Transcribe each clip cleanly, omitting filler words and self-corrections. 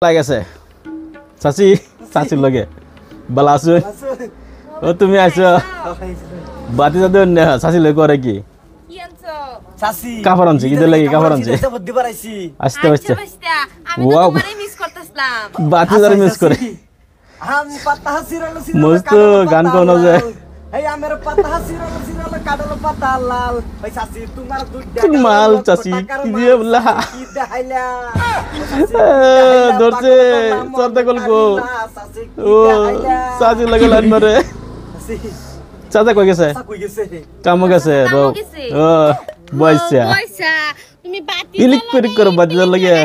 লাগেছে চাচি চাচির লগে বালা আছো ও তুমি আইছো বাতি যাতে অন্য চাচি লগে করে কি চাচি কাপড় আনছি কিদের লাগি কাপড় আনছি বুদ্ধি বাড়াইছি আসতে আসতে আমি তো তোমারে মিস করতেছিলাম বাতি যারে মিস করে আম পাতা সিরালো মস্ত গান কোন যে এই আমের পাতা সিরালো সিরালো কাডলো পাতা লাল ওই চাচি তোমার দুধ মাল চাচি কি দিয়ে বলা কি দেখাইলা ধরছে সরতে গল্প ও চাচি লাগে লাইন মারে চাচা কই গেছে কাম গেছে ও বয়সা তুমি বাতি ইলেকট্রিক করে বাতি লাগে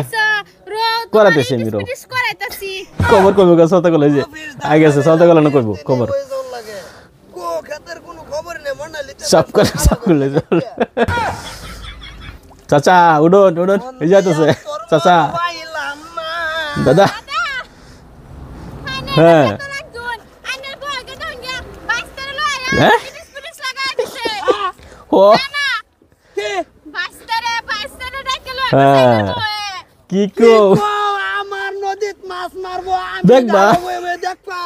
করাতেছি আমি রো খবর কইব গা সরতে গলে যে আগে আছে সরতে গলে না কইব খবর কো খাতের কোনো খবর নেই মনালি সব করে চাচা উডন উডন এই যাইতেছে চাচা দাদা হ্যাঁ হ্যাঁ ও হ্যাঁ কি কো আমার নদীত মাছ মারবো আমি দেখবা দেখবা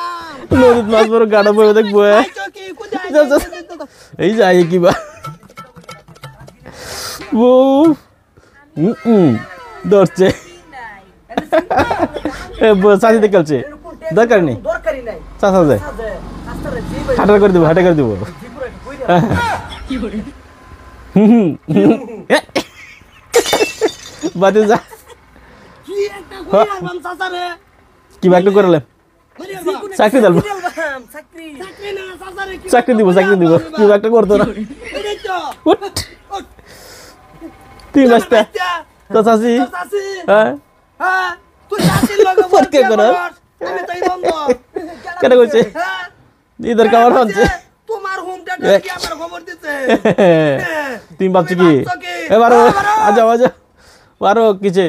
নদীত মাছ মারবো গাড়া বইবে দেখবো এই যাই কিবা ও ধরছে সাথে দেখালছে দরকার নেই চাচা যায় হাঁটা করে দিব বাদে যা কি বাকি করলেন চাকরি দেব চাকরি দিব কি একটা করতো না তুই বাস্তা তো চাচি হ্যাঁ কে করো কেন কইছে ইদার কামার হচ্ছে তোমার হোমটা কি আমার খবর দিতে তুমি ভাবছো কি এবারো আজাও বারো কিছে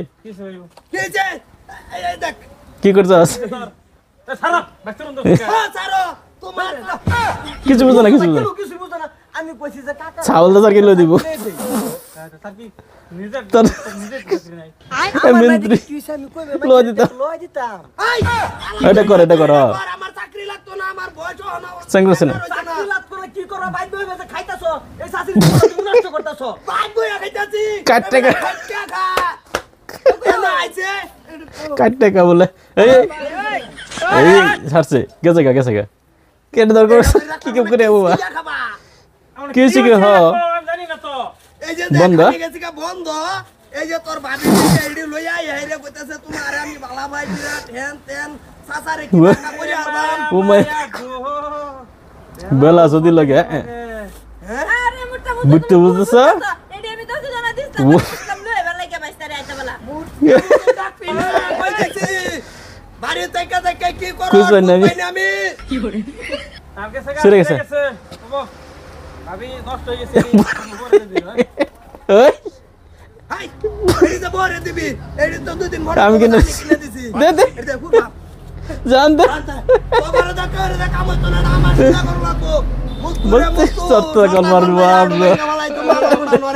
দেখ কি করছস কিছু বুঝো না আমি কইছি যে কাকা চাউল দাদার কিলো দিব এটা কর আমার চাকরি লাগতো না আমার বয়স হলো চাকরি না চাকরি লাগতো না কি করো বাইদ বইবে যে খাইতাছো এই শাশুড়ি তুমি নষ্ট করতাছো বাইদ বইয়া খাইতাছি কাটতে খা কেন আইছে কাটতে কা বলে এই ছাড়ছে গেছে গা কেটে দরকার কি কেউ করে বাবা কি হইছে কি হ জানি না তো এই যে বন্ধ বন্ধ এই যে তোর ভাবি এইডি লইয়া আইরে কইতাছে তোমার আমি বালা ভাই বিরাট হেন তেন সাসারে কি টাকা করি আরবাম ও মাই বেলা যদি লাগে আরে মোটা বুঝতে বুঝতেছ এডি আমি তো জানা দিছিলাম লই এবার লাগে বাইস্তারে আইতা বলা ডাক পিনা কইতেছি বাড়ি থেকে কি করো কইছ না আমি কি করে আমাকে সরে গেছে বাবা ভাবি নষ্ট হয়ে গেছে বলে দিও ওই হাই এই যে বরে দিবি এই তো দুদিন ভর আমি কিনে দিছি দে এটা খুব বাপ জান দে বাবার দা করে দা কাম তো না আমার চিন্তা করব লাগবো বলতে সত্য কল মারবো আমরা তোমার